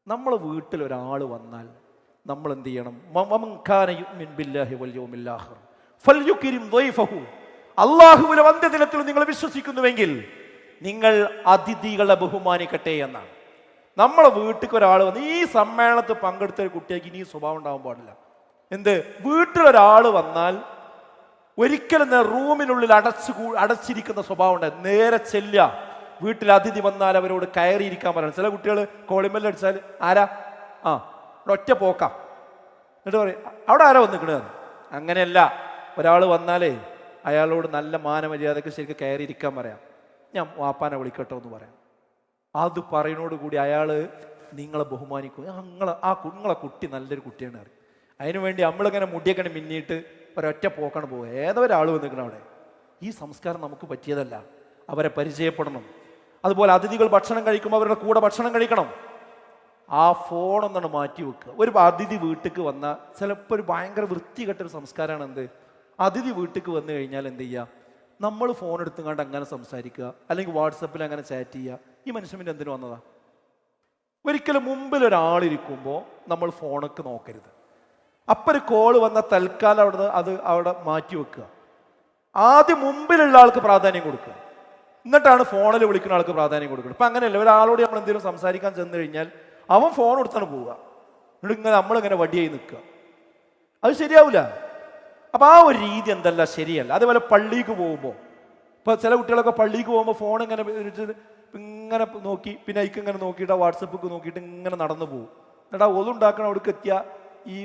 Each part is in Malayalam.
നമ്മളെ വീട്ടിൽ ഒരാൾ വന്നാൽ നമ്മൾ എന്ത് ചെയ്യണം? മമൻ കാന യുഅ്മിൻ ബില്ലാഹി വൽ യൗമിൽ ആഖിർ ഫൽയുക്രിം ദൈഫഹു. അല്ലാഹുവിലെ അന്ത്യദിനത്തിൽ നിങ്ങൾ വിശ്വസിക്കുന്നുവെങ്കിൽ നിങ്ങൾ അതിഥികളെ ബഹുമാനിക്കട്ടെ എന്നാണ്. നമ്മളെ വീട്ടിലേക്ക് ഒരാൾ വന്ന് ഈ സമ്മേളനത്തിൽ പങ്കെടുത്ത ഒരു കുട്ടിക്ക് ഇനി സ്വഭാവം ഉണ്ടാവാൻ പാടില്ല. എന്ത്? വീട്ടിലൊരാൾ വന്നാൽ ഒരിക്കലും റൂമിനുള്ളിൽ അടച്ചിരിക്കുന്ന സ്വഭാവം ഉണ്ട്. നേരെ ചെല്ലുക, വീട്ടിൽ അതിഥി വന്നാൽ അവരോട് കയറിയിരിക്കാൻ പറയണം. ചില കുട്ടികൾ കോളിമെല്ലാം അടിച്ചാൽ ആരാ ഒറ്റ പോക്കാം, എന്നിട്ട് പറയും അവിടെ ആരാ വന്നിക്കണത്. അങ്ങനെയല്ല, ഒരാൾ വന്നാലേ അയാളോട് നല്ല മാനമര്യാദക്ക് ശരിക്കും കയറിയിരിക്കാൻ പറയാം. ഞാൻ വാപ്പാനെ വിളിക്കട്ടോ എന്ന് പറയാം. അത് പറയുന്നതോടുകൂടി അയാൾ നിങ്ങളെ ബഹുമാനിക്കും. നിങ്ങളെ കുട്ടി നല്ലൊരു കുട്ടിയാണ് അറിയും. അതിനുവേണ്ടി നമ്മളിങ്ങനെ മുടിയൊക്കെ മിന്നിയിട്ട് ഒരൊറ്റ പോക്കാണ് പോകുക. ഏതോ ഒരാൾ വന്നിരിക്കണം അവിടെ. ഈ സംസ്കാരം നമുക്ക് പറ്റിയതല്ല. അവരെ പരിചയപ്പെടണം. അതുപോലെ അതിഥികൾ ഭക്ഷണം കഴിക്കുമ്പോൾ അവരുടെ കൂടെ ഭക്ഷണം കഴിക്കണം. ആ ഫോണൊന്നാണ് മാറ്റി വെക്കുക. ഒരു അതിഥി വീട്ടിലേക്ക് വന്നാൽ ചിലപ്പോൾ ഒരു ഭയങ്കര വൃത്തികെട്ടൊരു സംസ്കാരമാണ് എന്ത്? അതിഥി വീട്ടിലേക്ക് വന്നു കഴിഞ്ഞാൽ എന്ത് ചെയ്യുക? നമ്മൾ ഫോൺ എടുത്തുകൊണ്ട് അങ്ങനെ സംസാരിക്കുക, അല്ലെങ്കിൽ വാട്സപ്പിൽ അങ്ങനെ ചാറ്റ് ചെയ്യുക. ഈ മനുഷ്യൻ പിന്നെ എന്തിനു വന്നതാ? ഒരിക്കലും മുമ്പിൽ ഒരാളിരിക്കുമ്പോൾ നമ്മൾ ഫോണൊക്കെ നോക്കരുത്. അപ്പം ഒരു കോള് വന്ന തൽക്കാലം അവിടെ മാറ്റി വെക്കുക. ആദ്യം മുമ്പിലുള്ള ആൾക്ക് പ്രാധാന്യം കൊടുക്കുക, എന്നിട്ടാണ് ഫോണിൽ വിളിക്കുന്ന ആൾക്ക് പ്രാധാന്യം കൊടുക്കുന്നത്. ഇപ്പം അങ്ങനെയല്ല. ഒരാളോട് നമ്മൾ എന്തെങ്കിലും സംസാരിക്കാൻ ചെന്ന് കഴിഞ്ഞാൽ അവൻ ഫോൺ എടുത്താണ് പോവുക. എന്നിട്ട് ഇങ്ങനെ നമ്മളിങ്ങനെ വടിയായി നിൽക്കുക. അത് ശരിയാവില്ല. അപ്പം ആ ഒരു രീതി എന്തല്ല, ശരിയല്ല. അതേപോലെ പള്ളിക്ക് പോകുമ്പോൾ, ഇപ്പോൾ ചില കുട്ടികളൊക്കെ പള്ളിക്ക് പോകുമ്പോൾ ഫോൺ ഇങ്ങനെ നോക്കി, പിന്നെ അതിക്ക് ഇങ്ങനെ നോക്കിയിട്ട് വാട്സപ്പൊക്കെ നോക്കിയിട്ട് ഇങ്ങനെ നടന്നു പോകും. എന്നിട്ട് ആ ഒതുണ്ടാക്കണം. അവിടേക്ക് എത്തിയ ഈ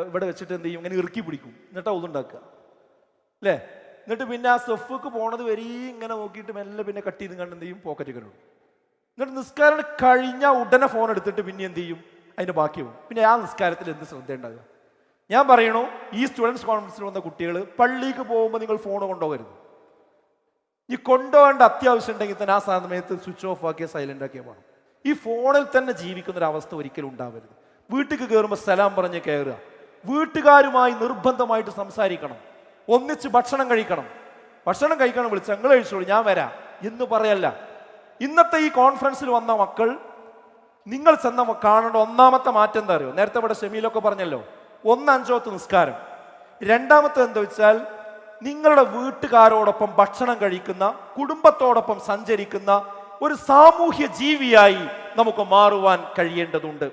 ഇവിടെ വെച്ചിട്ട് എന്ത് ചെയ്യും? ഇങ്ങനെ ഇറുക്കി പിടിക്കും. എന്നിട്ടാ ഒതുണ്ടാക്കുക അല്ലേ? എന്നിട്ട് പിന്നെ ആ സെഫ്ക്ക് പോണത് വരെ ഇങ്ങനെ നോക്കിയിട്ട് മെല്ലെ പിന്നെ കട്ട് ചെയ്ത് കണ്ട് എന്ത് ചെയ്യും? പോക്കറ്റ് ഇടും. എന്നിട്ട് നിസ്കാരം കഴിഞ്ഞാൽ ഉടനെ ഫോൺ എടുത്തിട്ട് പിന്നെ എന്ത് ചെയ്യും? അതിൻ്റെ ബാക്കിയാവും. പിന്നെ ആ നിസ്കാരത്തിൽ എന്ത് ശ്രദ്ധ ഉണ്ടാകുക? ഞാൻ പറയണു, ഈ സ്റ്റുഡൻസ് കോൺഫറൻസിൽ വന്ന കുട്ടികൾ പള്ളിക്ക് പോകുമ്പോൾ നിങ്ങൾ ഫോൺ കൊണ്ടുപോകരുത്. ഈ കൊണ്ടുപോകേണ്ട അത്യാവശ്യം ഉണ്ടെങ്കിൽ തന്നെ ആ സമയത്ത് സ്വിച്ച് ഓഫ് ആക്കിയ സൈലന്റ് ആക്കിയ വേണം. ഈ ഫോണിൽ തന്നെ ജീവിക്കുന്നൊരവസ്ഥ ഒരിക്കലും ഉണ്ടാവരുത്. വീട്ടിലേക്ക് കയറുമ്പോൾ സലാം പറഞ്ഞ് കയറുക. വീട്ടുകാരുമായി നിർബന്ധമായിട്ട് സംസാരിക്കണം. ഒന്നിച്ച് ഭക്ഷണം കഴിക്കണം. ഭക്ഷണം കഴിക്കണം വിളിച്ച് ഞങ്ങൾ കഴിച്ചോളൂ, ഞാൻ വരാം എന്ന് പറയല്ല. ഇന്നത്തെ ഈ കോൺഫറൻസിൽ വന്ന മക്കൾ നിങ്ങൾ ചെന്ന കാണേണ്ട ഒന്നാമത്തെ മാറ്റം എന്താ അറിയോ? നേരത്തെ ഇവിടെ ഷെമീലൊക്കെ പറഞ്ഞല്ലോ, 1/5 നിസ്കാരം. രണ്ടാമത്തെ എന്താ വെച്ചാൽ നിങ്ങളുടെ വീട്ടുകാരോടൊപ്പം ഭക്ഷണം കഴിക്കുന്ന, കുടുംബത്തോടൊപ്പം സഞ്ചരിക്കുന്ന ഒരു സാമൂഹ്യ ജീവിയായി നമുക്ക് മാറുവാൻ കഴിയേണ്ടതുണ്ട്.